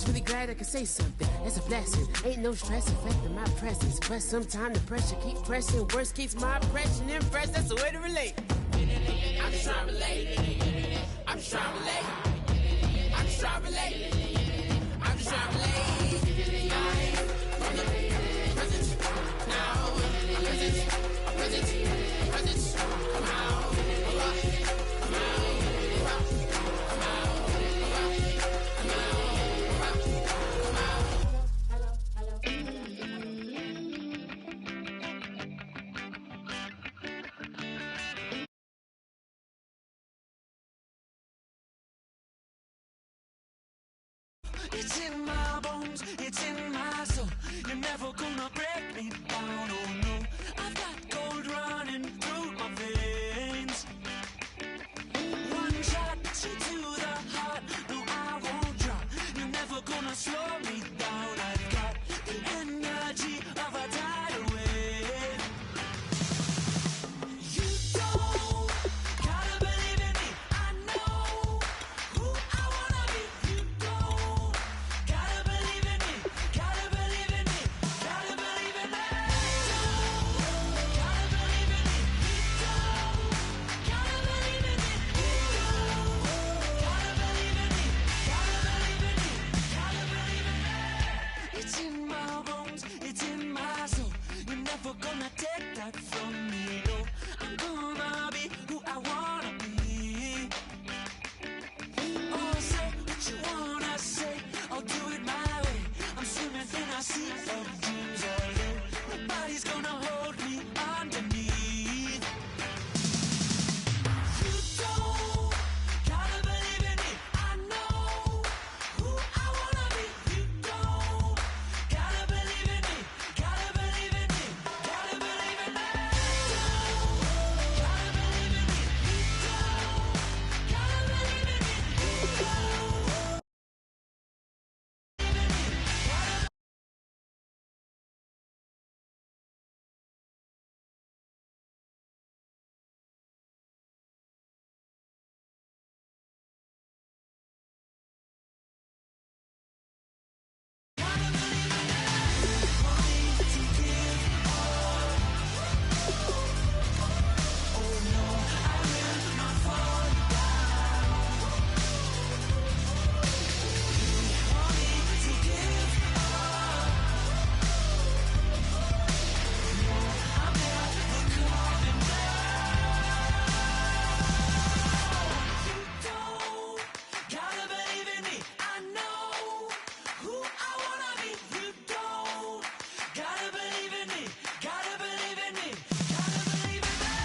just really glad I could say something. It's a blessing. Ain't no stress affecting my presence. But sometimes the pressure keep pressing. Worst keeps my impression impressed. That's the way to relate. I'm just trying to relate. I'm just trying to relate. I'm just trying to relate. I'm just trying to relate. From the present now. Present. Come out. It's in my bones, it's in my soul. You're never gonna break me down, oh no. I've got gold running through my veins. One shot to the heart, no, I won't drop. You're never gonna slow me down. I've got the energy of a tidal wave. You don't gotta believe in me. I know who I wanna be. You don't gotta believe in me. Gotta believe in me. Gotta believe in me. Gotta believe in me. Gotta believe in me. Gotta believe in me. Gotta believe in me. Gotta believe in me. It's in my bones. It's in my soul. You're never gonna take that from me. No, I'm gonna be who I wanna be. Oh, say what you wanna say. I'll do it my way. I'm swimming in a sea of dreams all day. Nobody's gonna hold me underneath. You don't gotta believe in me. I know who I wanna be. You don't gotta believe in me. Gotta believe in me. Gotta believe in me. Gotta believe in me. Gotta believe in me. Gotta believe in me. I know who I wanna be. You don't gotta believe in me. Gotta believe in me. Gotta believe in me.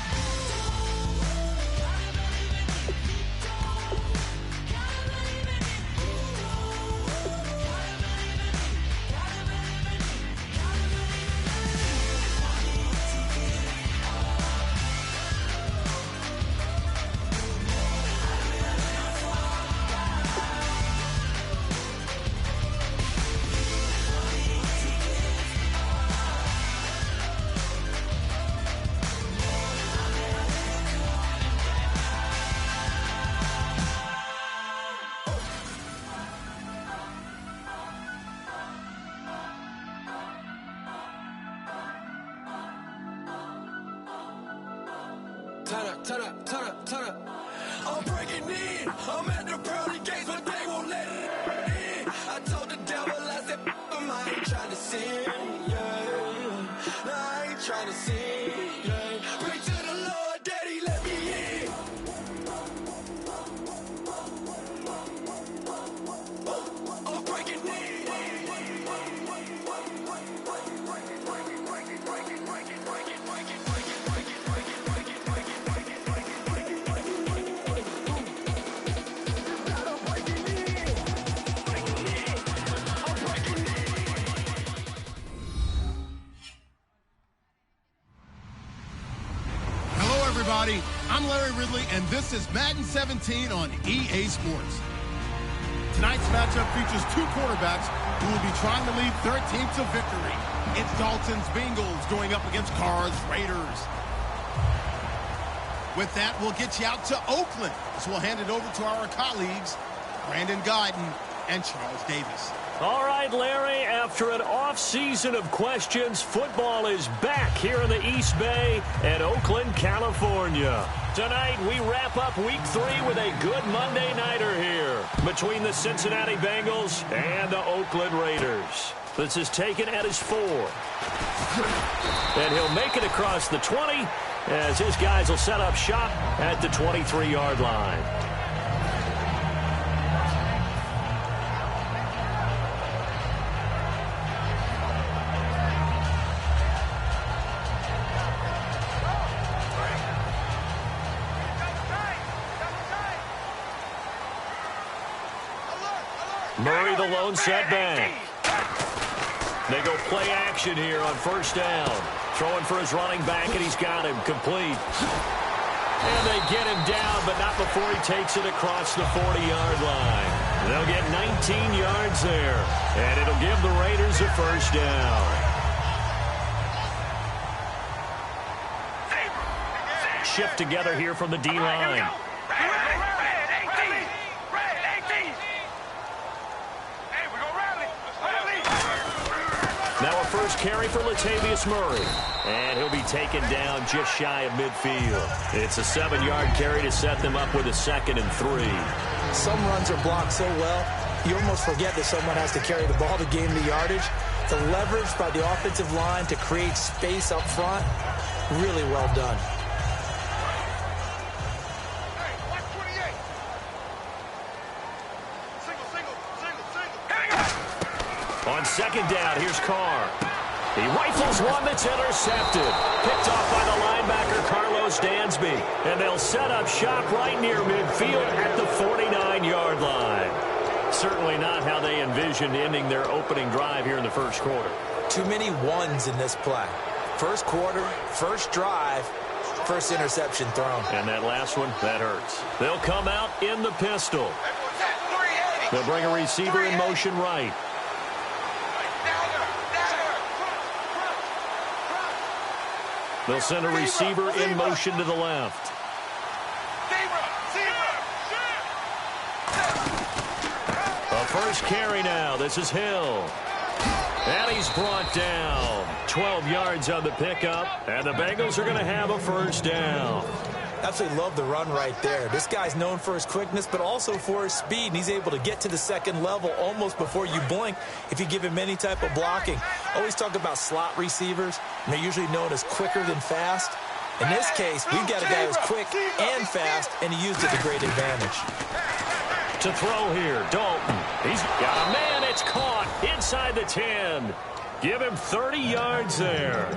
Gotta believe in me. Gotta believe in me. Gotta believe in me. Gotta believe in me. Gotta Turn up. I'm breaking in. I'm at the pearly gates, but they won't let it in. I told the devil, I said, I ain't trying to sin, yeah. No, I ain't trying to sin, yeah. Pray to the Lord, Daddy, let me in. I'm breaking in. Everybody, I'm Larry Ridley, and this is Madden 17 on EA Sports. Tonight's matchup features two quarterbacks who will be trying to lead their team to victory. It's Dalton's Bengals going up against Carr's Raiders. With that, we'll get you out to Oakland. So we'll hand it over to our colleagues, Brandon Guyton and Charles Davis. All right, Larry, after an off-season of questions, football is back here in the East Bay at Oakland, California. Tonight, we wrap up Week 3 with a good Monday nighter here between the Cincinnati Bengals and the Oakland Raiders. This is taken at his 4. And he'll make it across the 20 as his guys will set up shop at the 23-yard line. Murray, the lone setback. They go play action here on first down. Throwing for his running back, and he's got him complete. And they get him down, but not before he takes it across the 40-yard line. They'll get 19 yards there, and it'll give the Raiders a first down. Shift together here from the D-line. Now a first carry for Latavius Murray. And he'll be taken down just shy of midfield. It's a 7-yard carry to set them up with a 2nd and 3. Some runs are blocked so well, you almost forget that someone has to carry the ball to gain the yardage. The leverage by the offensive line to create space up front, really well done. On second down, here's Carr. He rifles one that's intercepted. Picked off by the linebacker, Carlos Dansby. And they'll set up shop right near midfield at the 49-yard line. Certainly not how they envisioned ending their opening drive here in the first quarter. Too many ones in this play. First quarter, first drive, first interception thrown. And that last one, that hurts. They'll come out in the pistol. They'll bring a receiver in motion right. They'll send a receiver in motion to the left. A first carry now. This is Hill. And he's brought down. 12 yards on the pickup. And the Bengals are going to have a first down. Absolutely love the run right there. This guy's known for his quickness, but also for his speed. And he's able to get to the second level almost before you blink if you give him any type of blocking. Always talk about slot receivers, and they're usually known as quicker than fast. In this case, we've got a guy who's quick and fast, and he used it to great advantage. To throw here, Dalton. He's got a man. It's caught inside the 10. Give him 30 yards there.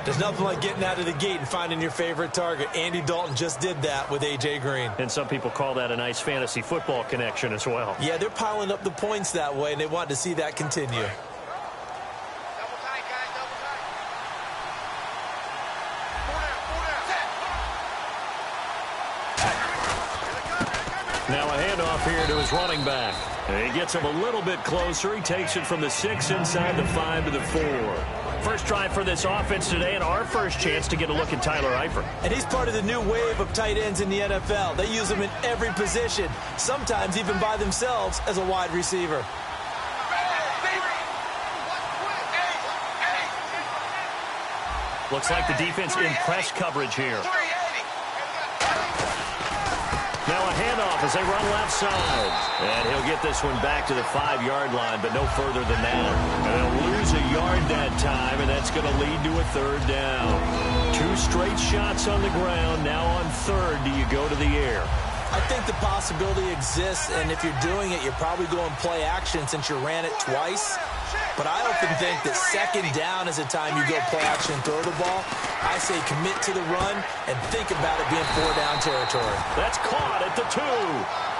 There's nothing like getting out of the gate and finding your favorite target. Andy Dalton just did that with A.J. Green. And some people call that a nice fantasy football connection as well. Yeah, they're piling up the points that way, and they want to see that continue. Now a handoff here to his running back. And he gets him a little bit closer. He takes it from the 6 inside the 5 to the 4. First drive for this offense today, and our first chance to get a look at Tyler Eifert. And he's part of the new wave of tight ends in the NFL. They use him in every position, sometimes even by themselves as a wide receiver. Looks like the defense in press coverage here. Now a handoff as they run left side. And he'll get this one back to the 5-yard line, but no further than that. And they'll lose a yard that time, and that's going to lead to a third down. 2 straight shots on the ground. Now on third, do you go to the air? I think the possibility exists, and if you're doing it, you're probably going play action since you ran it twice. But I often think that second down is the time you go play action and throw the ball. I say commit to the run and think about it being 4-down territory. That's caught at the 2.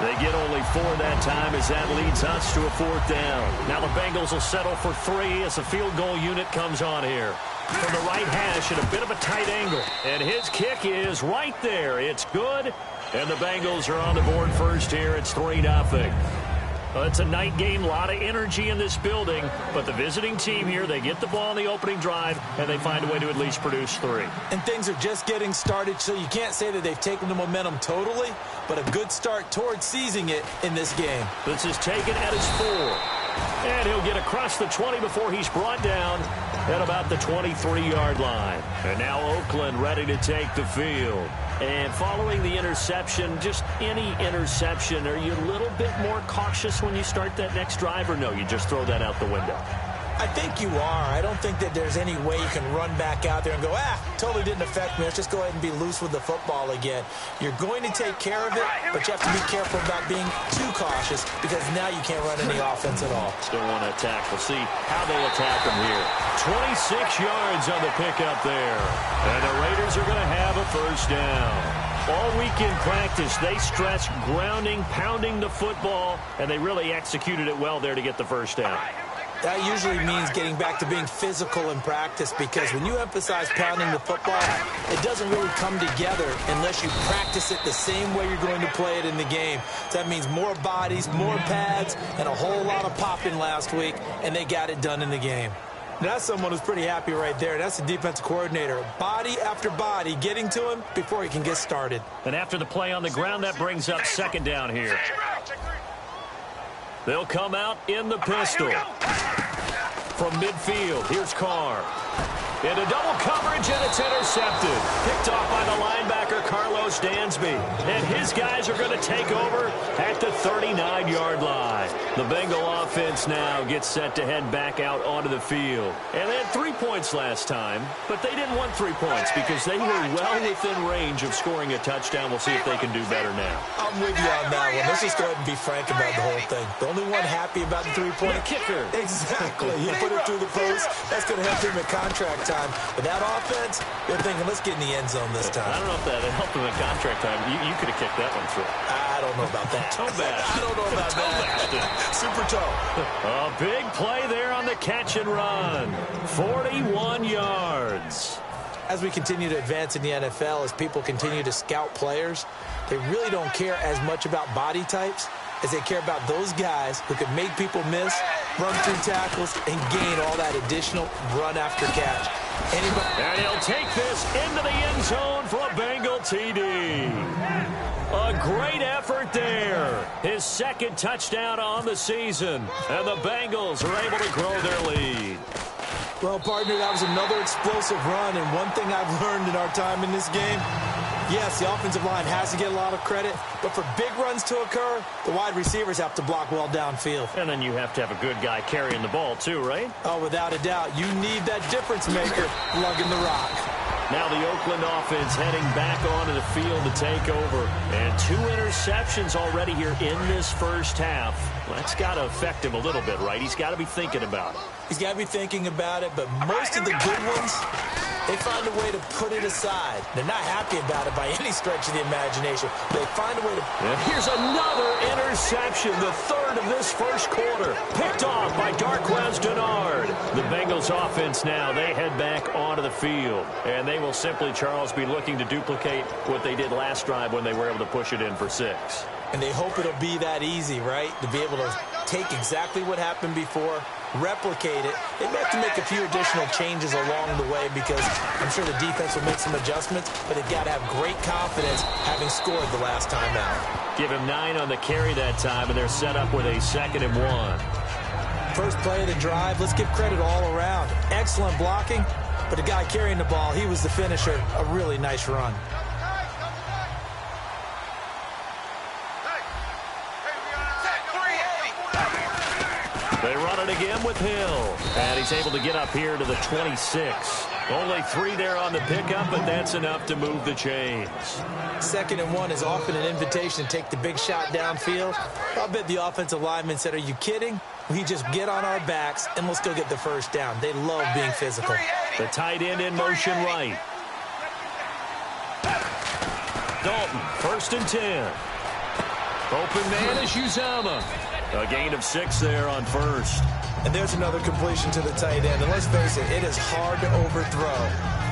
They get only 4 that time as that leads us to a 4th down. Now the Bengals will settle for 3 as the field goal unit comes on here. From the right hash at a bit of a tight angle. And his kick is right there. It's good. And the Bengals are on the board first here. It's 3-0. Well, it's a night game, a lot of energy in this building, but the visiting team here, they get the ball on the opening drive, and they find a way to at least produce 3. And things are just getting started, so you can't say that they've taken the momentum totally, but a good start towards seizing it in this game. This is taken at his 4. And he'll get across the 20 before he's brought down at about the 23-yard line. And now Oakland ready to take the field. And following the interception, just any interception, are you a little bit more cautious when you start that next drive, or no, you just throw that out the window? I think you are. I don't think that there's any way you can run back out there and go, totally didn't affect me. Let's just go ahead and be loose with the football again. You're going to take care of it, but you have to be careful about being too cautious because now you can't run any offense at all. Still want to attack. We'll see how they'll attack them here. 26 yards on the pickup there. And the Raiders are going to have a first down. All week in practice, they stressed grounding, pounding the football, and they really executed it well there to get the first down. That usually means getting back to being physical in practice because when you emphasize pounding the football, it doesn't really come together unless you practice it the same way you're going to play it in the game. So that means more bodies, more pads, and a whole lot of popping last week, and they got it done in the game. Now, that's someone who's pretty happy right there. That's the defensive coordinator. Body after body getting to him before he can get started. And after the play on the ground, that brings up second down here. They'll come out in the pistol. From midfield, here's Carr. Into double coverage, and it's intercepted. Picked off by the linebacker, Carlos Dansby. And his guys are going to take over at the 39-yard line. The Bengal offense now gets set to head back out onto the field. And they had 3 points last time, but they didn't want 3 points because they were well within range of scoring a touchdown. We'll see if they can do better now. I'm with you on that one. Let's just go ahead and be frank about the whole thing. The only one happy about the 3-point kicker. Exactly. He put it through the post. That's going to help him at contract time. But that offense, they're thinking, let's get in the end zone this time. I don't know if that helped him at contract time. You could have kicked that one through. I don't know about that. Toe bash. I don't know about that. Super toe. A big play there on the catch and run. 41 yards. As we continue to advance in the NFL, as people continue to scout players, they really don't care as much about body types as they care about those guys who can make people miss, run through tackles, and gain all that additional run after catch. And he'll take this into the end zone for a Bengal TD. A great effort there. His second touchdown on the season. And the Bengals are able to grow their lead. Well, partner, that was another explosive run, and one thing I've learned in our time in this game, yes, the offensive line has to get a lot of credit, but for big runs to occur, the wide receivers have to block well downfield. And then you have to have a good guy carrying the ball too, right? Oh, without a doubt. You need that difference maker lugging the rock. Now the Oakland offense heading back onto the field to take over. And 2 interceptions already here in this first half. Well, that's got to affect him a little bit, right? He's got to be thinking about it. He's got to be thinking about it, but most of the good ones, they find a way to put it aside. They're not happy about it by any stretch of the imagination. They find a way to... And here's another interception, the third of this first quarter. Picked off by Darquez Denard. The Bengals offense now, they head back onto the field. And they will simply, Charles, be looking to duplicate what they did last drive when they were able to push it in for 6. And they hope it'll be that easy, right? To be able to take exactly what happened before, replicate it. They may have to make a few additional changes along the way because I'm sure the defense will make some adjustments, but they've got to have great confidence having scored the last time out. Give him 9 on the carry that time, and they're set up with a 2nd and 1. First play of the drive, let's give credit all around. Excellent blocking, but the guy carrying the ball, he was the finisher. A really nice run. They run it again with Hill. And he's able to get up here to the 26. Only 3 there on the pickup, but that's enough to move the chains. 2nd and 1 is often an invitation to take the big shot downfield. I'll bet the offensive lineman said, are you kidding? We just get on our backs and let's go get the first down. They love being physical. The tight end in motion right. Dalton, 1st and 10. Open man is Uzama. A gain of 6 there on 1st. And there's another completion to the tight end. And let's face it, it is hard to overthrow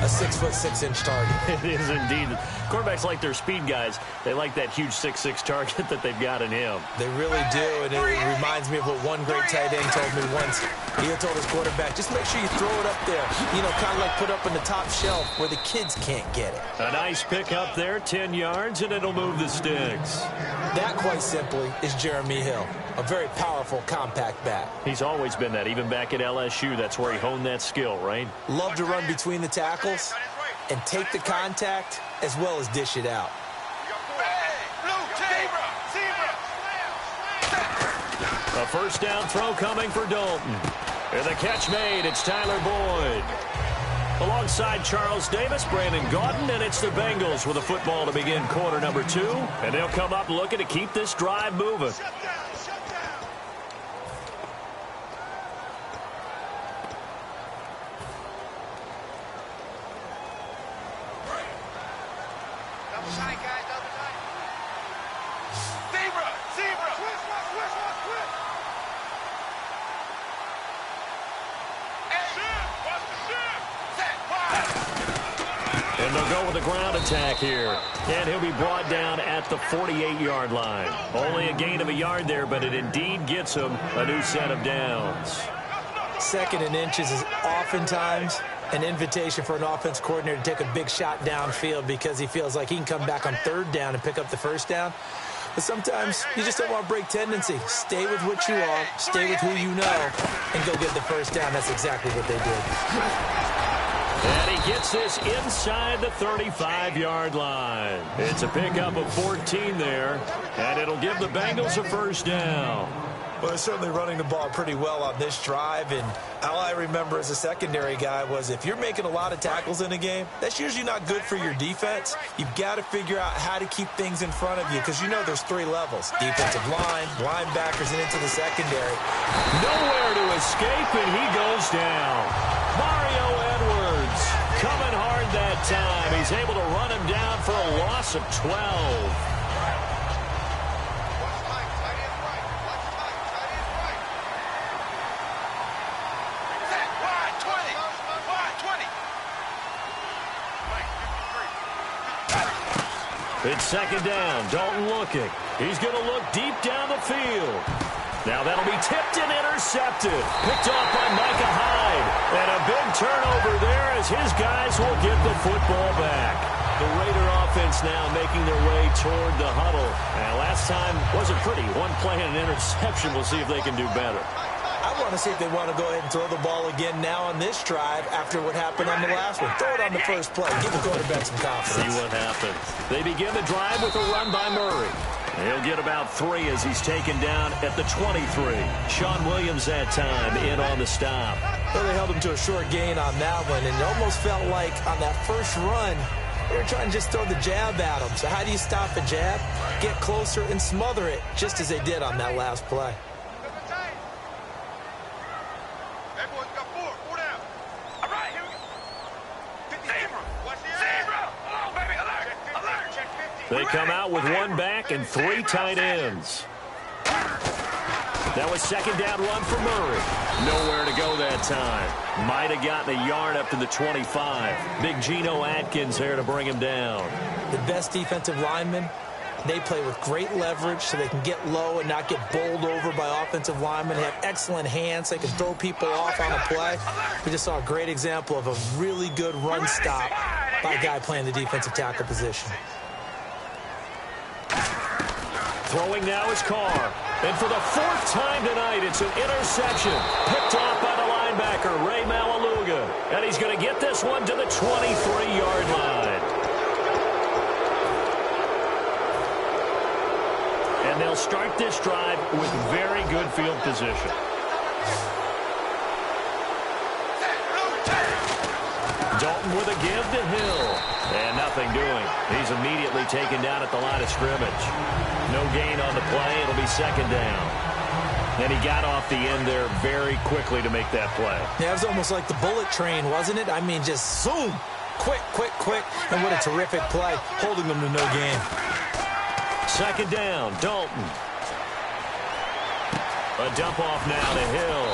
a 6'6" target. It is indeed. Quarterbacks like their speed guys. They like that huge 6'6" target that they've got in him. They really do, and it reminds me of what one great tight end told me once. He told his quarterback, just make sure you throw it up there, kind of like put up in the top shelf where the kids can't get it. A nice pick up there, 10 yards, and it'll move the sticks. That, quite simply, is Jeremy Hill, a very powerful, compact back. He's always been that, even back at LSU. That's where he honed that skill, right? Love to run between the tackles and take the contact as well as dish it out. A first down throw coming for Dalton. And the catch made. It's Tyler Boyd. Alongside Charles Davis, Brandon Gaudin, and it's the Bengals with a football to begin quarter number 2. And they'll come up looking to keep this drive moving. And they'll go with a ground attack here. And he'll be brought down at the 48-yard line. Only a gain of a yard there, but it indeed gets him a new set of downs. Second and inches is oftentimes an invitation for an offense coordinator to take a big shot downfield because he feels like he can come back on third down and pick up the first down. But sometimes you just don't want to break tendency. Stay with what you are, stay with who you know, and go get the first down. That's exactly what they did. And he gets this inside the 35-yard line. It's a pickup of 14 there, and it'll give the Bengals a first down. Well, they're certainly running the ball pretty well on this drive, and all I remember as a secondary guy was if you're making a lot of tackles in a game, that's usually not good for your defense. You've got to figure out how to keep things in front of you because you know there's 3 levels, defensive line, linebackers, and into the secondary. Nowhere to escape, and he goes down. Mario Edwards coming hard that time. He's able to run him down for a loss of 12. It's second down. Dalton looking. He's going to look deep down the field. Now that'll be tipped and intercepted. Picked off by Micah Hyde. And a big turnover there as his guys will get the football back. The Raider offense now making their way toward the huddle. And last time wasn't pretty. One play and an interception. We'll see if they can do better. I want to see if they want to go ahead and throw the ball again now on this drive after what happened on the last one. Throw it on the first play. Give the quarterback some confidence. See what happens. They begin the drive with a run by Murray. He'll get about 3 as he's taken down at the 23. Sean Williams that time in on the stop. Well, they held him to a short gain on that one, and it almost felt like on that first run, they were trying to just throw the jab at him. So how do you stop a jab? Get closer and smother it, just as they did on that last play. They come out with 1 back and 3 tight ends. That was second down run for Murray. Nowhere to go that time. Might have gotten a yard up to the 25. Big Geno Atkins there to bring him down. The best defensive linemen, they play with great leverage so they can get low and not get bowled over by offensive linemen. They have excellent hands. They can throw people off on a play. We just saw a great example of a really good run stop by a guy playing the defensive tackle position. Throwing now is Carr. And for the 4th time tonight, it's an interception. Picked off by the linebacker, Ray Malaluga. And he's going to get this one to the 23-yard line. And they'll start this drive with very good field position. Dalton with a give to Hill. And nothing doing. He's immediately taken down at the line of scrimmage. No gain on the play. It'll be second down. And he got off the end there very quickly to make that play. Yeah, it was almost like the bullet train, wasn't it? I mean, just zoom. Quick, quick, quick. And what a terrific play, holding them to no gain. Second down, Dalton. A dump off now to Hill.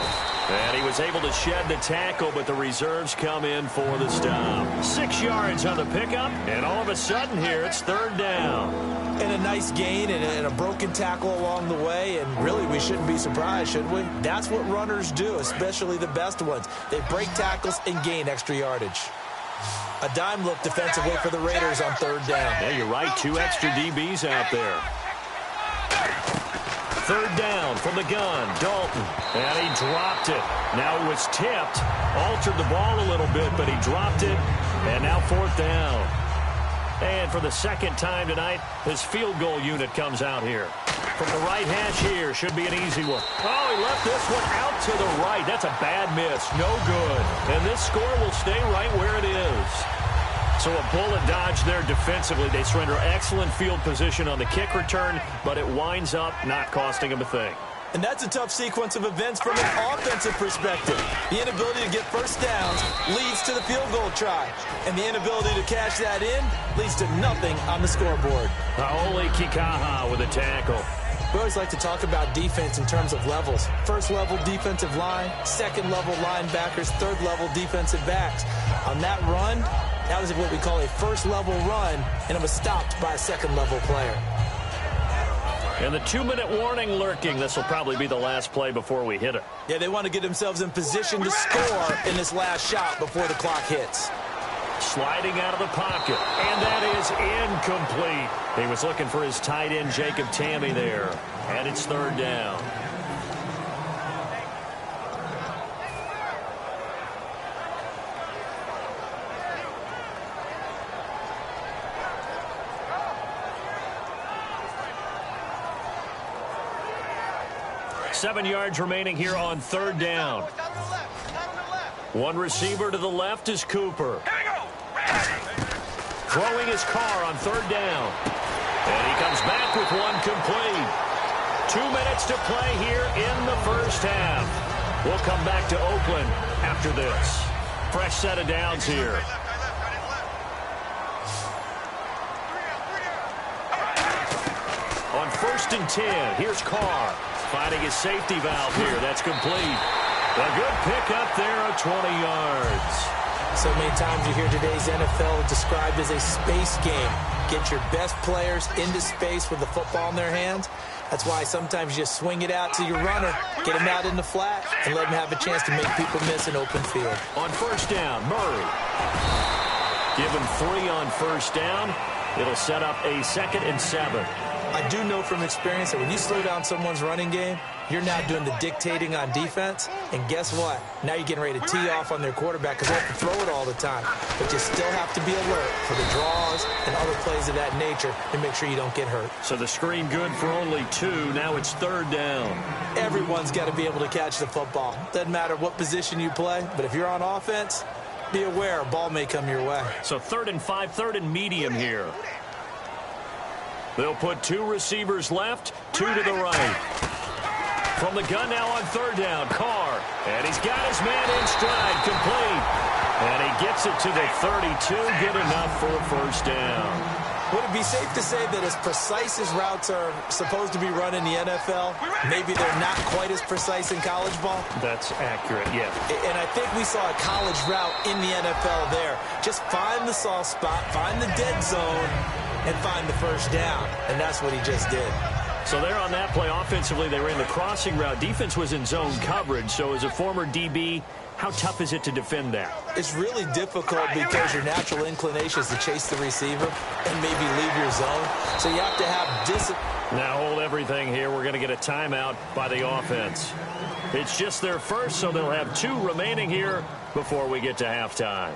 And he was able to shed the tackle, but the reserves come in for the stop. 6 yards on the pickup, and all of a sudden here, it's third down. And a nice gain and a broken tackle along the way, and really we shouldn't be surprised, should we? That's what runners do, especially the best ones. They break tackles and gain extra yardage. A dime look defensively for the Raiders on third down. Yeah, you're right, 2 extra DBs out there. Third down from the gun, Dalton, and he dropped it. Now it was tipped, altered the ball a little bit, but he dropped it, and now fourth down. And for the second time tonight, his field goal unit comes out here. From the right hash here, should be an easy one. Oh, he left this one out to the right. That's a bad miss, no good. And this score will stay right where it is. So a bullet dodge there defensively. They surrender excellent field position on the kick return, but it winds up not costing them a thing. And that's a tough sequence of events from an offensive perspective. The inability to get first downs leads to the field goal try. And the inability to cash that in leads to nothing on the scoreboard. Paoli Kikaha with a tackle. We always like to talk about defense in terms of levels. First level defensive line, second level linebackers, third level defensive backs. On that run, that was what we call a first level run, and it was stopped by a second level player. And the 2-minute warning lurking. This will probably be the last play before we hit it. Yeah, they want to get themselves in position to score in this last shot before the clock hits. Sliding out of the pocket, and that is incomplete. He was looking for his tight end, Jacob Tammy, there. And it's third down. Seven yards remaining here on third down. One receiver to the left is Cooper. Throwing his car on third down. And he comes back with one complete. 2 minutes to play here in the first half. We'll come back to Oakland after this. Fresh set of downs here. On 1st and 10, here's Carr. Finding his safety valve here. That's complete. A good pickup there of 20 yards. So many times you hear today's NFL described as a space game. Get your best players into space with the football in their hands. That's why sometimes you just swing it out to your runner, get him out in the flat, and let him have a chance to make people miss an open field. On first down, Murray. Give him 3 on first down. It'll set up a 2nd and 7. I do know from experience that when you slow down someone's running game, you're now doing the dictating on defense. And guess what? Now you're getting ready to tee off on their quarterback because they have to throw it all the time. But you still have to be alert for the draws and other plays of that nature to make sure you don't get hurt. So the screen good for only 2. Now it's third down. Everyone's got to be able to catch the football. Doesn't matter what position you play, but if you're on offense, be aware a ball may come your way. So 3rd and 5, 3rd and medium here. They'll put 2 receivers left, 2 to the right. From the gun now on third down, Carr. And he's got his man in stride, complete. And he gets it to the 32, good enough for a first down. Would it be safe to say that as precise as routes are supposed to be run in the NFL, maybe they're not quite as precise in college ball? That's accurate, yeah. And I think we saw a college route in the NFL there. Just find the soft spot, find the dead zone, and find the first down. And that's what he just did. So there on that play, offensively, they ran the crossing route. Defense was in zone coverage. So as a former DB, how tough is it to defend that? It's really difficult because your natural inclination is to chase the receiver and maybe leave your zone. So you have to have discipline. Now hold everything here. We're going to get a timeout by the offense. It's just their first, so they'll have 2 remaining here before we get to halftime.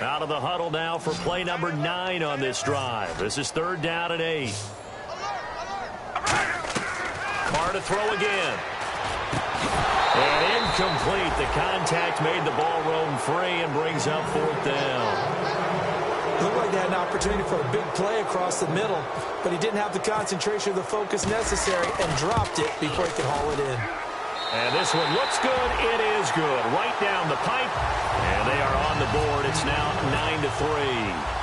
Out of the huddle now for play number 9 on this drive. This is third down and 8. Carr to throw again. And incomplete. The contact made the ball roam free and brings up fourth down. Looked like they had an opportunity for a big play across the middle, but he didn't have the concentration or the focus necessary and dropped it before he could haul it in. And this one looks good. It is good. Right down the pipe. And they are on the board. It's now 9-3.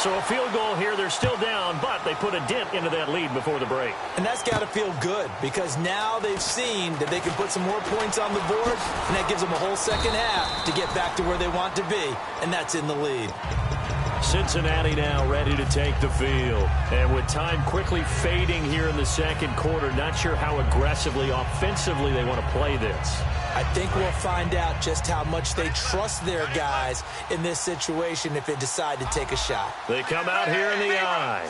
So a field goal here. They're still down, but they put a dent into that lead before the break. And that's got to feel good because now they've seen that they can put some more points on the board, and that gives them a whole second half to get back to where they want to be, and that's in the lead. Cincinnati now ready to take the field. And with time quickly fading here in the second quarter, not sure how aggressively, offensively they want to play this. I think we'll find out just how much they trust their guys in this situation if they decide to take a shot. They come out here in the eye.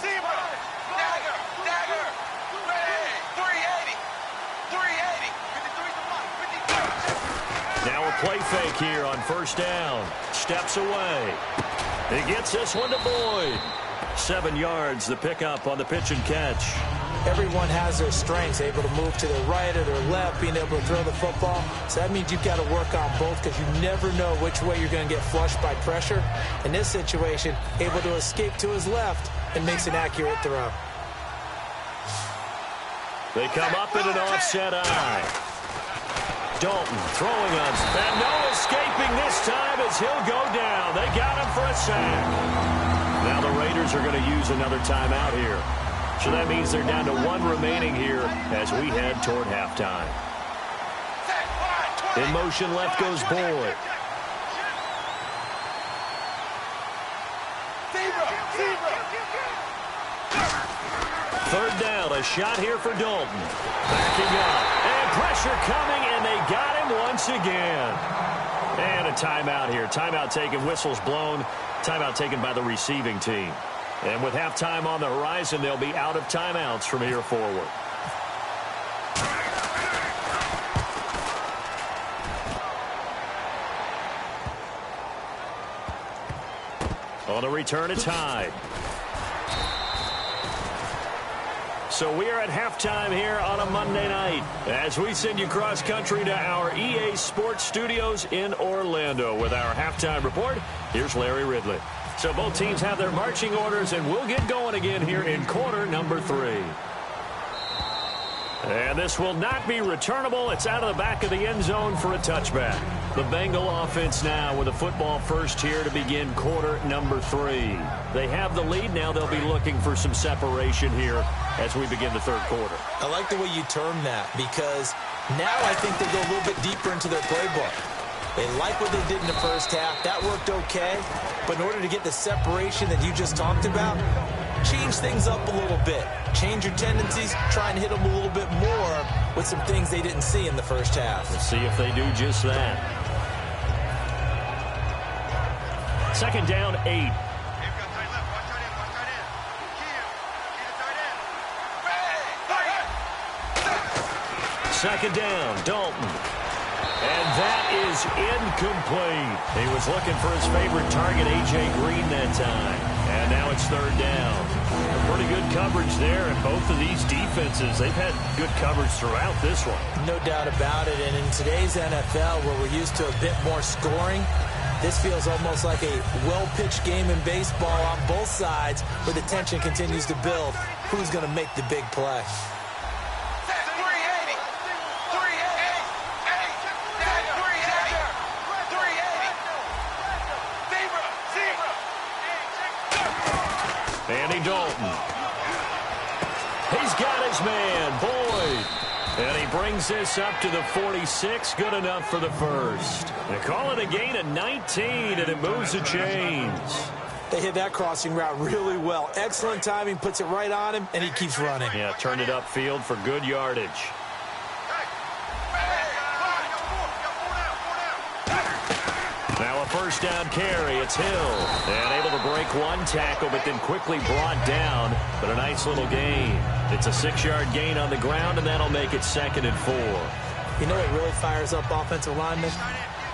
Now a play fake here on first down. Steps away. He gets this one to Boyd. 7 yards, the pickup on the pitch and catch. Everyone has their strengths, able to move to their right or their left, being able to throw the football. So that means you've got to work on both because you never know which way you're going to get flushed by pressure. In this situation, able to escape to his left and makes an accurate throw. They come up in an offset eye. Dalton throwing on, and no escaping this time as he'll go down. They got him for a sack. Now the Raiders are going to use another timeout here. So that means they're down to 1 remaining here as we head toward halftime. In motion left goes Boyd. Third down, a shot here for Dalton. Backing up, and pressure coming, and they got him once again. And a timeout here. Timeout taken, whistles blown. Timeout taken by the receiving team. And with halftime on the horizon, they'll be out of timeouts from here forward. On the return, it's Hyde. So we are at halftime here on a Monday night as we send you cross-country to our EA Sports Studios in Orlando with our halftime report. Here's Larry Ridley. So both teams have their marching orders, and we'll get going again here in quarter number 3. And this will not be returnable. It's out of the back of the end zone for a touchback. The Bengal offense now with a football first here to begin quarter number 3. They have the lead. Now they'll be looking for some separation here as we begin the third quarter. I like the way you term that because now I think they go a little bit deeper into their playbook. They like what they did in the first half. That worked okay. But in order to get the separation that you just talked about, change things up a little bit. Change your tendencies. Try and hit them a little bit more with some things they didn't see in the first half. Let's see if they do just that. Second down, 8. Second down, Dalton. And that is incomplete. He was looking for his favorite target, A.J. Green, that time. And now it's third down. Pretty good coverage there, and both of these defenses, they've had good coverage throughout this one. No doubt about it, and in today's NFL, where we're used to a bit more scoring, this feels almost like a well-pitched game in baseball on both sides where the tension continues to build. Who's going to make the big play? Andy Dalton. He's got his man, Boyd. And he brings this up to the 46. Good enough for the first. They call it a gain of 19, and it moves the chains. They hit that crossing route really well. Excellent timing, puts it right on him, and he keeps running. Yeah, turned it upfield for good yardage. Now a first down carry. It's Hill. And able to break one tackle, but then quickly brought down. But a nice little gain. It's a 6-yard gain on the ground, and that'll make it 2nd and 4. You know what really fires up offensive linemen?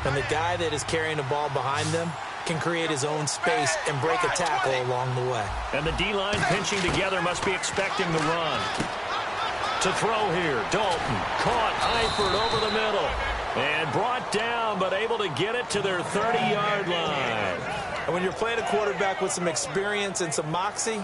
When the guy that is carrying the ball behind them can create his own space and break a tackle along the way. And the D-line pinching together must be expecting the run. To throw here, Dalton caught Eifert over the middle. And brought down, but able to get it to their 30-yard line. And when you're playing a quarterback with some experience and some moxie,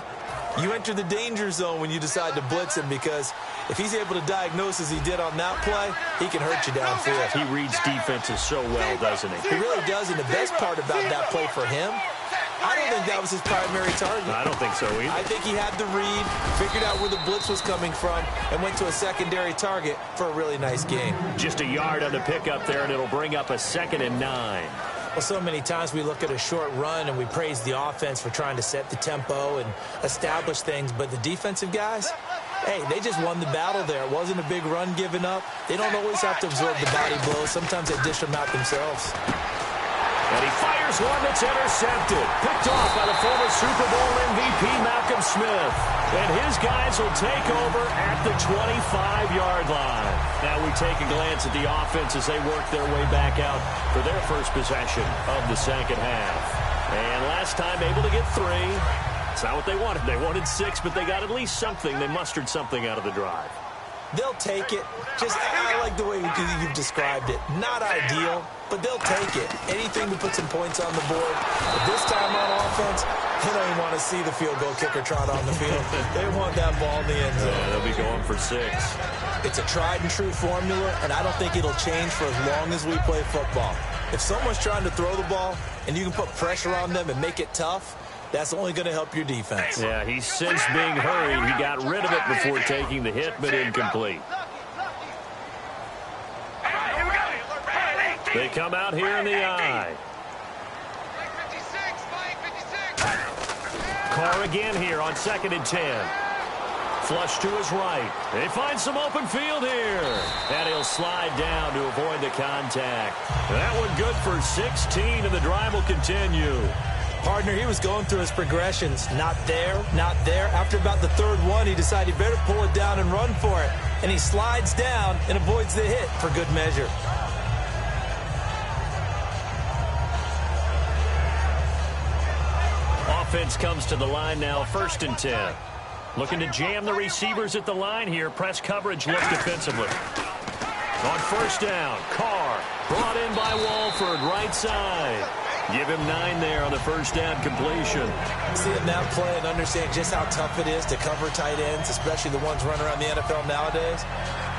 you enter the danger zone when you decide to blitz him, because if he's able to diagnose as he did on that play, he can hurt you downfield. He reads defenses so well, doesn't he? He really does, and the best part about that play for him I don't think that was his primary target. I don't think so either. I think he had the read, figured out where the blitz was coming from, and went to a secondary target for a really nice gain. Just a yard on the pickup there, and it'll bring up a 2nd and 9. Well, so many times we look at a short run and we praise the offense for trying to set the tempo and establish things, but the defensive guys, hey, they just won the battle there. It wasn't a big run given up. They don't always have to absorb the body blows. Sometimes they dish them out themselves. And he fires one that's intercepted. Picked off by the former Super Bowl MVP, Malcolm Smith. And his guys will take over at the 25-yard line. Now we take a glance at the offense as they work their way back out for their first possession of the second half. And last time able to get 3. It's not what they wanted. They wanted 6, but they got at least something. They mustered something out of the drive. They'll take it. I like the way you've described it. Not ideal, but they'll take it. Anything to put some points on the board. But this time on offense, they don't even want to see the field goal kicker trot on the field. They want that ball in the end zone. Yeah, they'll be going for 6. It's a tried and true formula, and I don't think it'll change for as long as we play football. If someone's trying to throw the ball and you can put pressure on them and make it tough, that's only going to help your defense. Yeah, he's since being hurried. He got rid of it before taking the hit, but incomplete. They come out here in the eye. Carr again here on 2nd and 10. Flush to his right. They find some open field here. And he'll slide down to avoid the contact. That one good for 16, and the drive will continue. Partner, he was going through his progressions. Not there, not there. After about the 3rd one, he decided he better pull it down and run for it. And he slides down and avoids the hit for good measure. Offense comes to the line now, 1st and 10. Looking to jam the receivers at the line here. Press coverage look defensively. On 1st down, Carr brought in by Walford, right side. Give him 9 there on the 1st down completion. Seeing that play and understand just how tough it is to cover tight ends, especially the ones running around the NFL nowadays,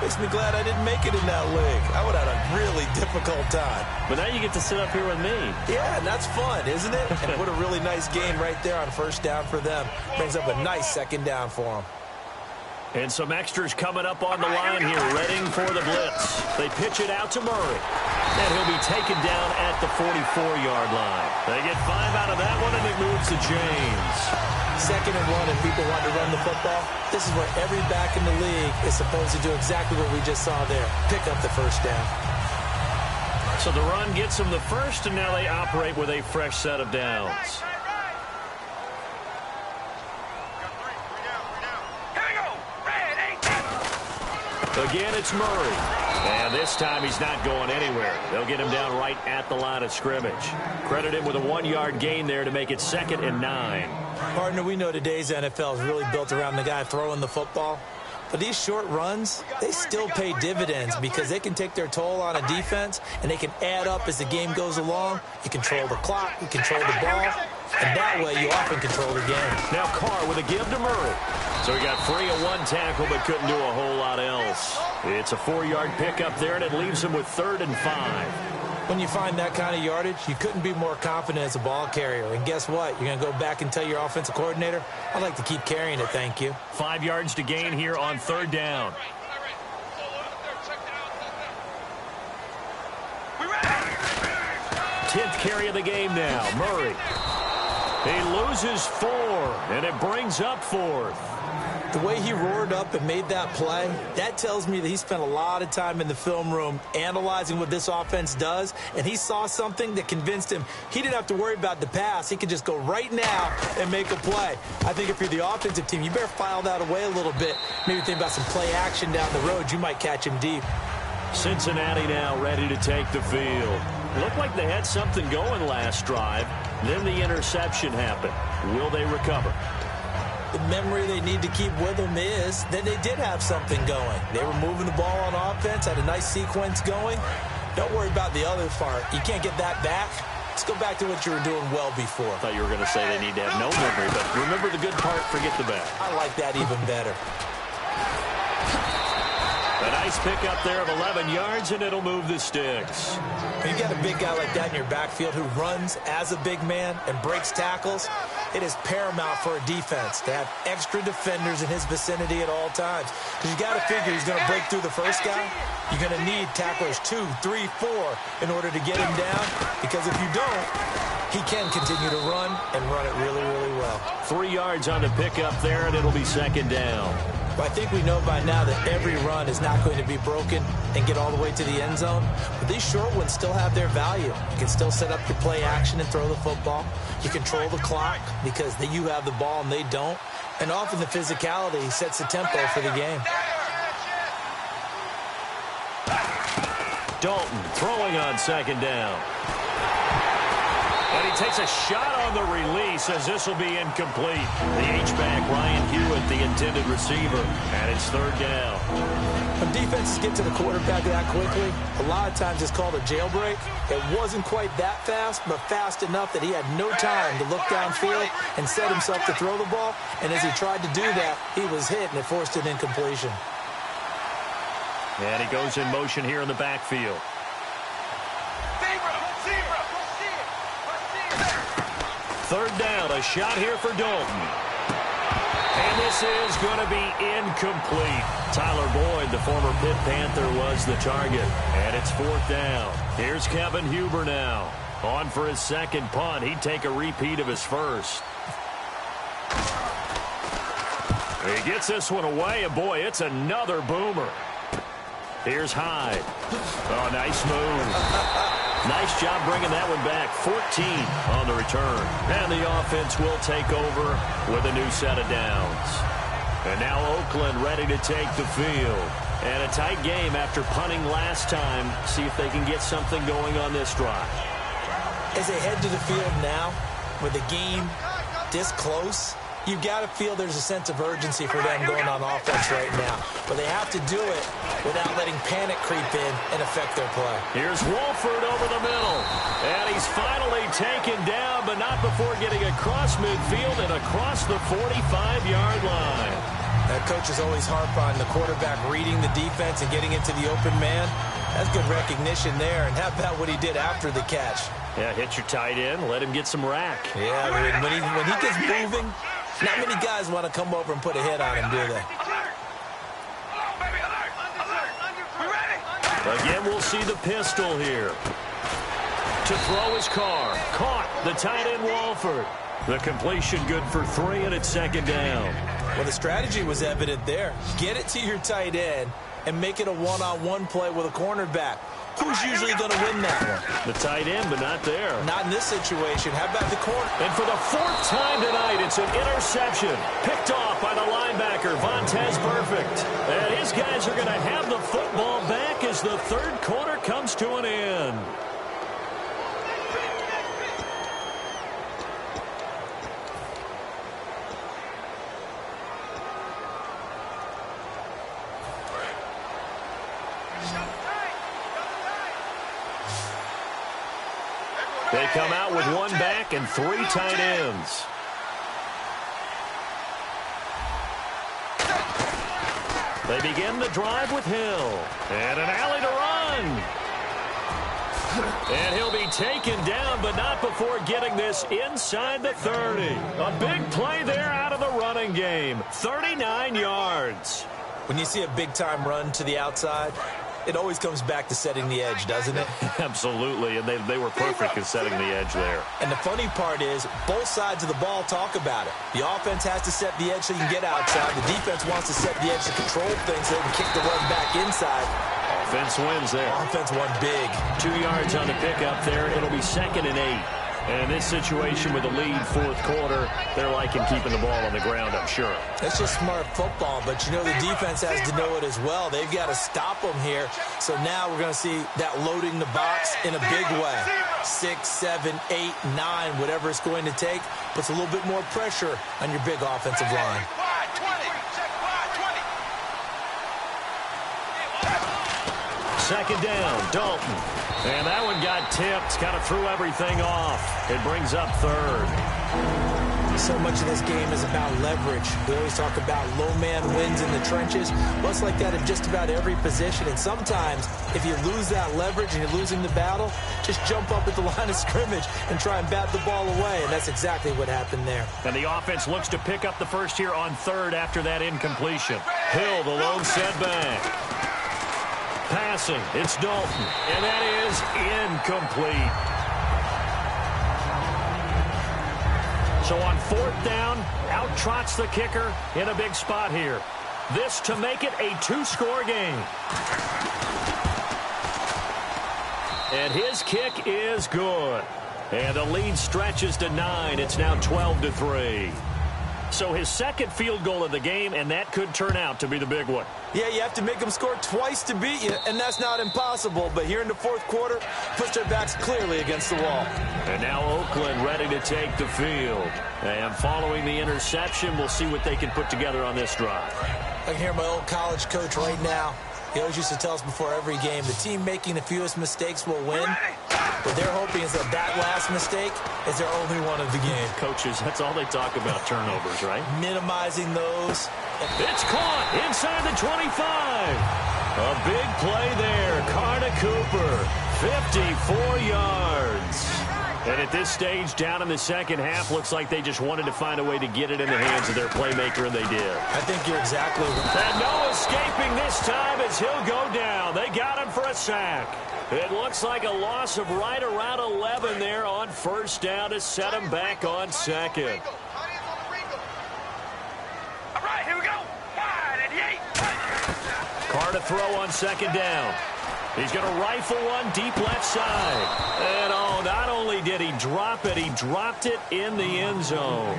makes me glad I didn't make it in that league. I would have had a really difficult time. But now you get to sit up here with me. Yeah, and that's fun, isn't it? And what a really nice game right there on 1st down for them. Brings up a nice 2nd down for them. And some extras coming up on the line here, readying for the blitz. They pitch it out to Murray. And he'll be taken down at the 44-yard line. They get 5 out of that one, and it moves to James. 2nd and 1, and people want to run the football. This is where every back in the league is supposed to do exactly what we just saw there. Pick up the 1st down. So the run gets them the 1st, and now they operate with a fresh set of downs. Again, it's Murray. And this time he's not going anywhere. They'll get him down right at the line of scrimmage. Credit him with a 1-yard gain there to make it 2nd and 9. Partner, we know today's NFL is really built around the guy throwing the football. But these short runs, they still pay dividends because they can take their toll on a defense, and they can add up as the game goes along. You control the clock, you control the ball, and that way you often control the game. Now Carr with a give to Murray. So he got free of 1 tackle but couldn't do a whole lot else. It's a 4-yard pickup there, and it leaves him with 3rd and 5. When you find that kind of yardage, you couldn't be more confident as a ball carrier. And guess what? You're going to go back and tell your offensive coordinator, I'd like to keep carrying it, thank you. 5 yards to gain here on 3rd down. Tenth carry of the game now, Murray. He loses 4, and it brings up 4th. The way he roared up and made that play, that tells me that he spent a lot of time in the film room analyzing what this offense does, and he saw something that convinced him he didn't have to worry about the pass. He could just go right now and make a play. I think if you're the offensive team, you better file that away a little bit. Maybe think about some play action down the road. You might catch him deep. Cincinnati now ready to take the field. Looked like they had something going last drive. Then the interception happened. Will they recover? The memory they need to keep with them is that they did have something going. They were moving the ball on offense, had a nice sequence going. Don't worry about the other part. You can't get that back. Let's go back to what you were doing well before. I thought you were going to say they need to have no memory, but remember the good part, forget the bad. I like that even better. A Nice pickup there of 11 yards, and it'll move the sticks. When you got a big guy like that in your backfield who runs as a big man and breaks tackles, it is paramount for a defense to have extra defenders in his vicinity at all times. Because you got to figure he's going to break through the first guy. You're going to need tacklers 2, 3, 4 in order to get him down. Because if you don't, he can continue to run and run it really, really well. 3 yards on the pickup there, and it'll be second down. But I think we know by now that every run is not going to be broken and get all the way to the end zone. But these short ones still have their value. You can still set up your play action and throw the football. You control the clock because you have the ball and they don't. And often the physicality sets the tempo for the game. Dalton throwing on second down. And he takes a shot on the release as this will be incomplete. The H-back, Ryan Hewitt, the intended receiver, and it's third down. When defenses get to the quarterback that quickly, a lot of times it's called a jailbreak. It wasn't quite that fast, but fast enough that he had no time to look downfield and set himself to throw the ball. And as he tried to do that, he was hit, and it forced an incompletion. And he goes in motion here in the backfield. Third down, a shot here for Dalton. And this is going to be incomplete. Tyler Boyd, the former Pitt Panther, was the target. And it's fourth down. Here's Kevin Huber now. On for his second punt. He'd take a repeat of his first. He gets this one away, and boy, it's another boomer. Here's Hyde. Oh, nice move. Nice job bringing that one back. 14 on the return. And the offense will take over with a new set of downs. And now Oakland ready to take the field. And a tight game after punting last time. See if they can get something going on this drive. As they head to the field now, with the game this close, you've got to feel there's a sense of urgency for them going on offense right now. But they have to do it without letting panic creep in and affect their play. Here's Wolford over the middle. And he's finally taken down, but not before getting across midfield and across the 45-yard line. That coach is always harp on the quarterback reading the defense and getting it to the open man. That's good recognition there. And how about what he did after the catch? Yeah, hit your tight end, let him get some rack. Yeah, I mean, when he gets moving, not many guys want to come over and put a hit on him, do they? Again, we'll see the pistol here. To throw his car. Caught the tight end, Wolford. The completion good for 3, and it's second down. Well, the strategy was evident there. Get it to your tight end and make it a one-on-one play with a cornerback. Who's usually going to win that one? The tight end, but not there. Not in this situation. How about the corner? And for the 4th time tonight, it's an interception. Picked off by the linebacker, Vontaze Burfict. And his guys are going to have the football back as the third quarter comes to an end. They come out with 1 back and 3 tight ends. They begin the drive with Hill. And an alley to run. And he'll be taken down, but not before getting this inside the 30. A big play there out of the running game. 39 yards. When you see a big-time run to the outside, it always comes back to setting the edge, doesn't it? Absolutely, and they were perfect in setting the edge there. And the funny part is, both sides of the ball talk about it. The offense has to set the edge so you can get outside. The defense wants to set the edge to control things so they can kick the run back inside. Offense wins there. Offense won big. 2 yards on the pickup there. It'll be 2nd and 8. And in this situation with the lead, 4th quarter, they're liking keeping the ball on the ground, I'm sure. That's just smart football, but you know the defense has to know it as well. They've got to stop them here. So now we're going to see that loading the box in a big way. 6, 7, 8, 9, whatever it's going to take, puts a little bit more pressure on your big offensive line. Second down, Dalton. And that one got tipped, kind of threw everything off. It brings up 3rd. So much of this game is about leverage. We always talk about low man wins in the trenches. Well, it's like that in just about every position. And sometimes, if you lose that leverage and you're losing the battle, just jump up at the line of scrimmage and try and bat the ball away. And that's exactly what happened there. And the offense looks to pick up the first here on third after that incompletion. Hill, the lone setback. Passing, it's Dalton. And that is incomplete. So on fourth down, out trots the kicker in a big spot here. This to make it a two-score game. And his kick is good. And the lead stretches to 9. It's now 12-3. So his second field goal of the game, and that could turn out to be the big one. Yeah, you have to make them score twice to beat you, and that's not impossible. But here in the fourth quarter, push their backs clearly against the wall. And now Oakland ready to take the field. And following the interception, we'll see what they can put together on this drive. I can hear my old college coach right now. He always used to tell us before every game, the team making the fewest mistakes will win. What they're hoping is that that last mistake is their only one of the game. Coaches, that's all they talk about, turnovers, right? Minimizing those. It's caught inside the 25. A big play there. Carter Cooper, 54 yards. And at this stage, down in the second half, looks like they just wanted to find a way to get it in the hands of their playmaker, and they did. I think you're exactly right. And no escaping this time as he'll go down. They got him for a sack. It looks like a loss of right around 11 there on first down to set him back on second. All right, here we go. 5-88. Carr to throw on second down. He's going to rifle one deep left side. And oh, not only did he drop it, he dropped it in the end zone.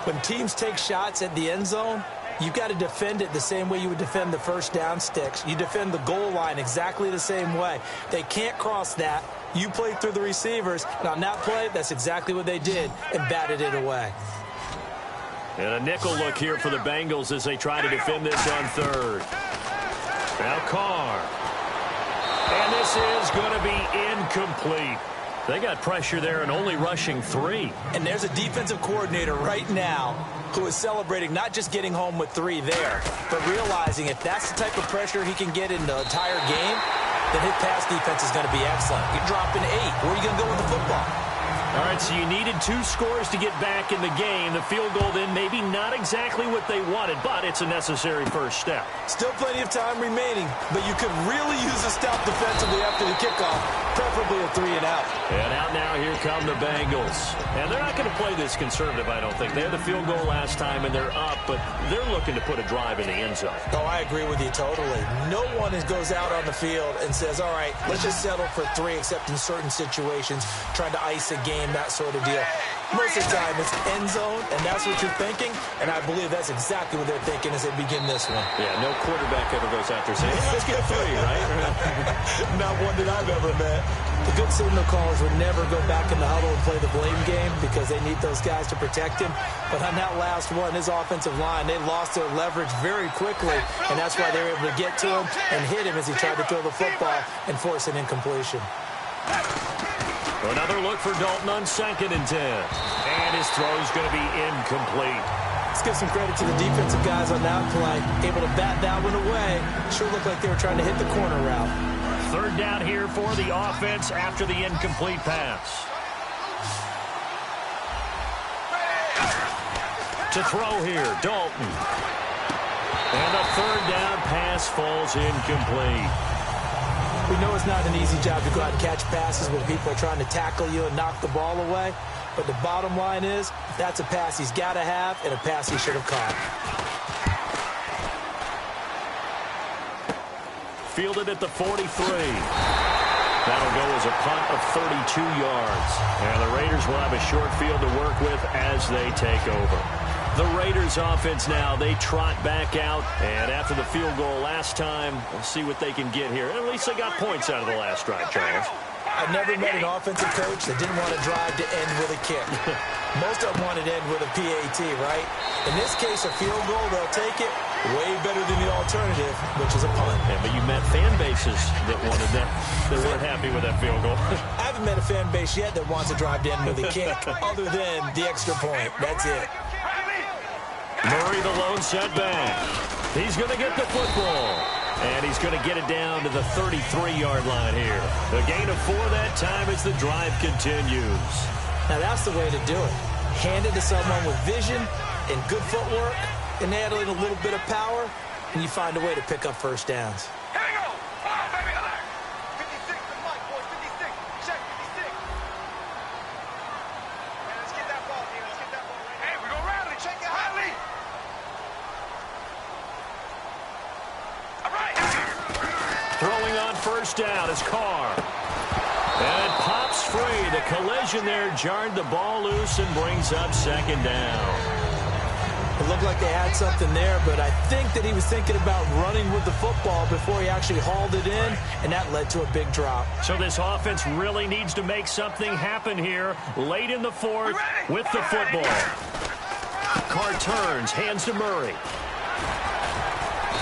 When teams take shots at the end zone, you've got to defend it the same way you would defend the first down sticks. You defend the goal line exactly the same way. They can't cross that. You play through the receivers. And on that play, that's exactly what they did and batted it away. And a nickel look here for the Bengals as they try to defend this on third. Now Carr. And this is going to be incomplete. They got pressure there and only rushing 3. And there's a defensive coordinator right now who is celebrating not just getting home with 3 there, but realizing if that's the type of pressure he can get in the entire game, then his pass defense is going to be excellent. You're dropping 8. Where are you going to go with the football? All right, so you needed 2 scores to get back in the game. The field goal then maybe not exactly what they wanted, but it's a necessary first step. Still plenty of time remaining, but you could really use a stop defensively after the kickoff, preferably a 3-and-out. And out now, here come the Bengals. And they're not going to play this conservative, I don't think. They had the field goal last time, and they're up, but they're looking to put a drive in the end zone. Oh, I agree with you totally. No one goes out on the field and says, all right, let's just settle for 3, except in certain situations, trying to ice a game, that sort of deal. Most of the time, it's end zone, and that's what you're thinking, and I believe that's exactly what they're thinking as they begin this one. Yeah, no quarterback ever goes out there saying, hey, let's get 3, right? Not one that I've ever met. The good signal callers would never go back in the huddle and play the blame game because they need those guys to protect him. But on that last one, his offensive line, they lost their leverage very quickly, and that's why they were able to get to him and hit him as he tried to throw the football and force an incompletion. Another look for Dalton on 2nd and 10. And his throw is going to be incomplete. Let's give some credit to the defensive guys on that play. Able to bat that one away. Sure looked like they were trying to hit the corner route. 3rd down here for the offense after the incomplete pass. To throw here, Dalton. And the 3rd down pass falls incomplete. We know it's not an easy job to go out and catch passes when people are trying to tackle you and knock the ball away. But the bottom line is, that's a pass he's got to have and a pass he should have caught. Fielded at the 43. That'll go as a punt of 32 yards. And the Raiders will have a short field to work with as they take over. The Raiders offense now, they trot back out. And after the field goal last time, we'll see what they can get here. At least they got points out of the last drive, Charles. I never met an offensive coach that didn't want to drive to end with a kick. Most of them wanted to end with a PAT, right? In this case, a field goal, they'll take it. Way better than the alternative, which is a punt. Yeah, but you met fan bases that wanted that, that weren't happy with that field goal. I haven't met a fan base yet that wants to drive to end with a kick, other than the extra point. That's it. Murray, the lone setback. He's going to get the football. And he's going to get it down to the 33-yard line here. The gain of 4 that time as the drive continues. Now, that's the way to do it. Hand it to someone with vision and good footwork, and add in a little bit of power, and you find a way to pick up first downs. Here we go. Wow, baby, alert. 56 to Mike, boys. 56. Check 56. Man, let's get that ball, man. Let's get that ball right. Hey, we're going to rally. Check it, Riley. All right. Throwing on first down is Carr. And it pops free. The collision there jarred the ball loose and brings up second down. It looked like they had something there, but I think that he was thinking about running with the football before he actually hauled it in, and that led to a big drop. So this offense really needs to make something happen here late in the fourth with the football. Carr turns, hands to Murray.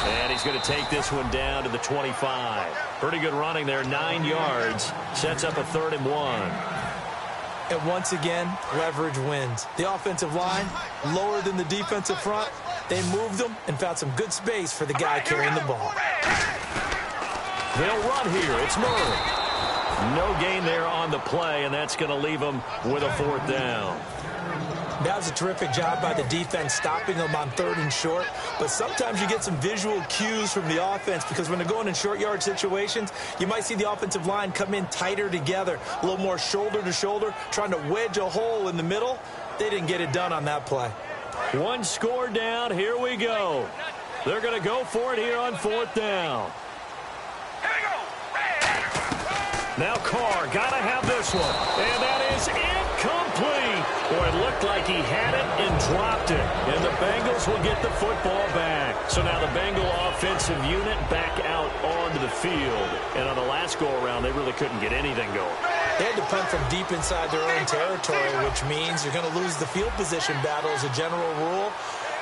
And he's going to take this one down to the 25. Pretty good running there, 9 yards. Sets up a 3rd and 1. And once again, leverage wins. The offensive line, lower than the defensive front. They moved them and found some good space for the guy carrying the ball. They'll run here. It's Murray. No gain there on the play, and that's going to leave them with a 4th down. That was a terrific job by the defense stopping them on 3rd and short. But sometimes you get some visual cues from the offense because when they're going in short yard situations, you might see the offensive line come in tighter together, a little more shoulder to shoulder, trying to wedge a hole in the middle. They didn't get it done on that play. 1 score down. Here we go. They're going to go for it here on 4th down. Here we go. Now Carr, got to have this one. And that is incomplete. Boy, it looked like he had it and dropped it. And the Bengals will get the football back. So now the Bengal offensive unit back out onto the field. And on the last go-around, they really couldn't get anything going. They had to punt from deep inside their own territory, which means you're going to lose the field position battle as a general rule.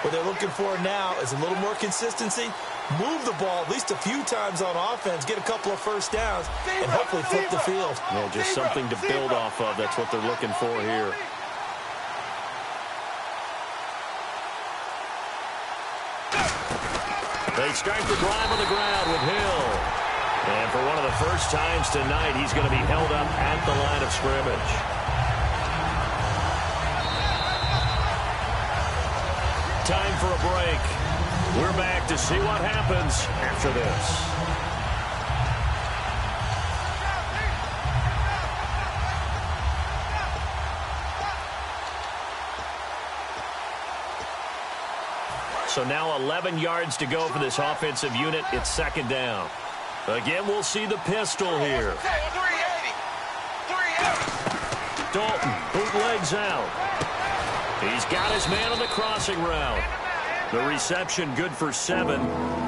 What they're looking for now is a little more consistency, move the ball at least a few times on offense, get a couple of first downs, and hopefully flip the field. Yeah, just something to build off of. That's what they're looking for here. They start the drive on the ground with Hill. And for one of the first times tonight, he's going to be held up at the line of scrimmage. Time for a break. We're back to see what happens after this. So now 11 yards to go for this offensive unit. It's 2nd down. Again, we'll see the pistol here. 380. Dalton bootlegs out. He's got his man on the crossing route. The reception good for 7.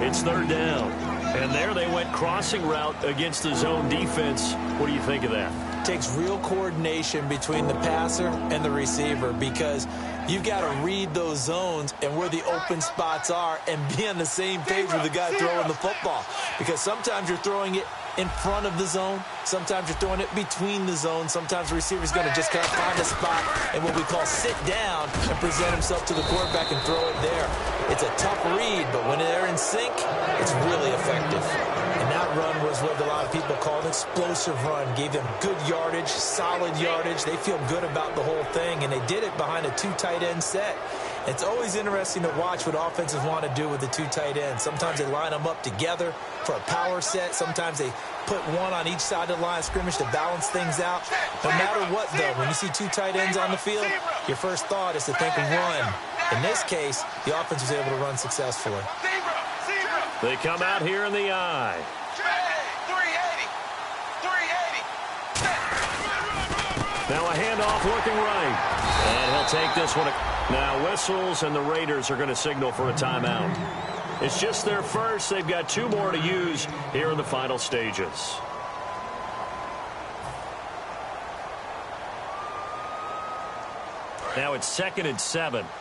It's 3rd down. And there they went crossing route against the zone defense. What do you think of that? It takes real coordination between the passer and the receiver because you've got to read those zones and where the open spots are and be on the same page with the guy throwing the football. Because sometimes you're throwing it in front of the zone. Sometimes you're throwing it between the zones. Sometimes the receiver's going to just kind of find a spot and what we call sit down and present himself to the quarterback and throw it there. It's a tough read, but when they're in sync, it's really effective. And that run was what a lot of people call an explosive run. Gave them good yardage, solid yardage. They feel good about the whole thing, and they did it behind a 2 tight end set. It's always interesting to watch what offenses want to do with the 2 tight ends. Sometimes they line them up together for a power set. Sometimes they put one on each side of the line of scrimmage to balance things out. No matter what, though, when you see 2 tight ends on the field, your first thought is to think run. In this case, the offense was able to run successfully. They come out here in the eye. 380. Now a handoff looking right. And he'll take this one. Now whistles, and the Raiders are going to signal for a timeout. It's just their first. They've got 2 more to use here in the final stages. Now it's 2nd and 7. Watch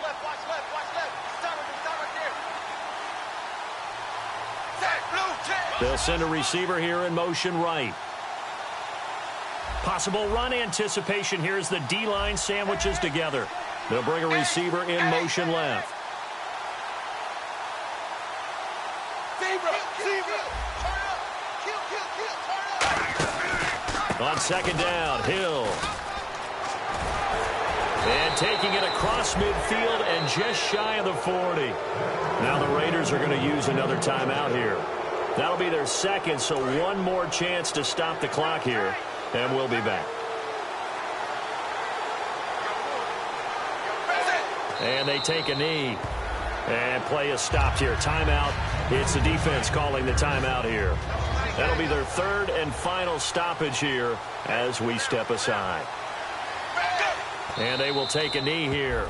left, watch left, watch left. Start right there. Set, blue, check. They'll send a receiver here in motion right. Possible run anticipation here as the D-line sandwiches together. They'll bring a receiver in motion left. Zebra, zebra. Turn up. Kill, turn up. On 2nd down, Hill. And taking it across midfield and just shy of the 40. Now the Raiders are going to use another timeout here. That'll be their second, so one more chance to stop the clock here. And we'll be back. And they take a knee. And play is stopped here. Timeout. It's the defense calling the timeout here. That'll be their third and final stoppage here as we step aside. And they will take a knee here.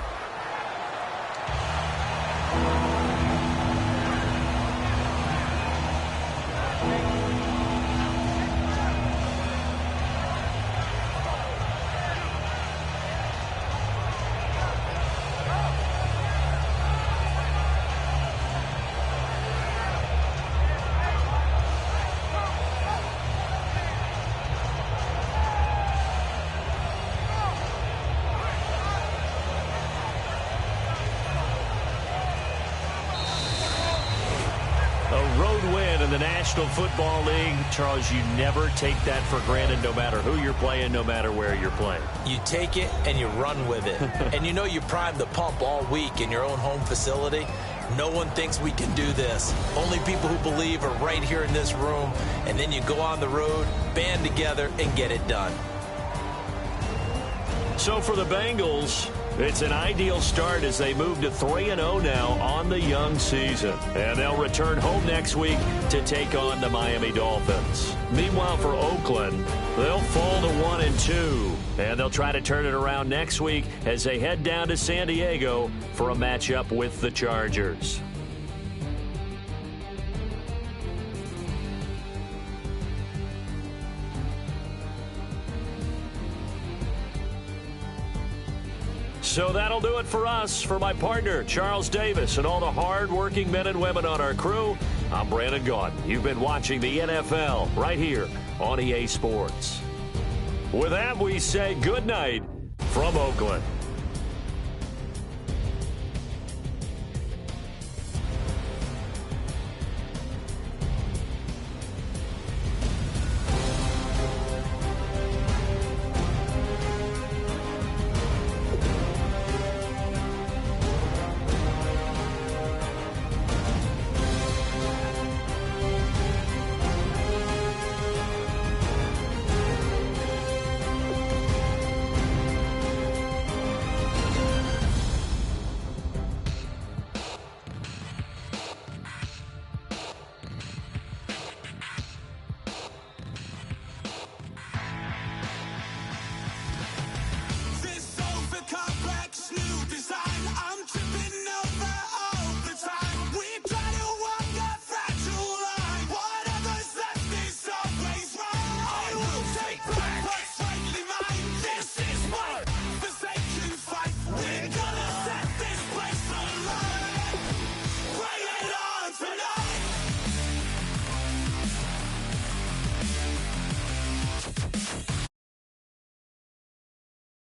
National Football League, Charles, you never take that for granted no matter who you're playing, no matter where you're playing. You take it and you run with it. And you know you primed the pump all week in your own home facility. No one thinks we can do this. Only people who believe are right here in this room. And then you go on the road, band together, and get it done. So for the Bengals, it's an ideal start as they move to 3-0 now on the young season. And they'll return home next week to take on the Miami Dolphins. Meanwhile, for Oakland, they'll fall to 1-2. And they'll try to turn it around next week as they head down to San Diego for a matchup with the Chargers. So that'll do it for us. For my partner, Charles Davis, and all the hard-working men and women on our crew, I'm Brandon Gaudin. You've been watching the NFL right here on EA Sports. With that, we say good night from Oakland.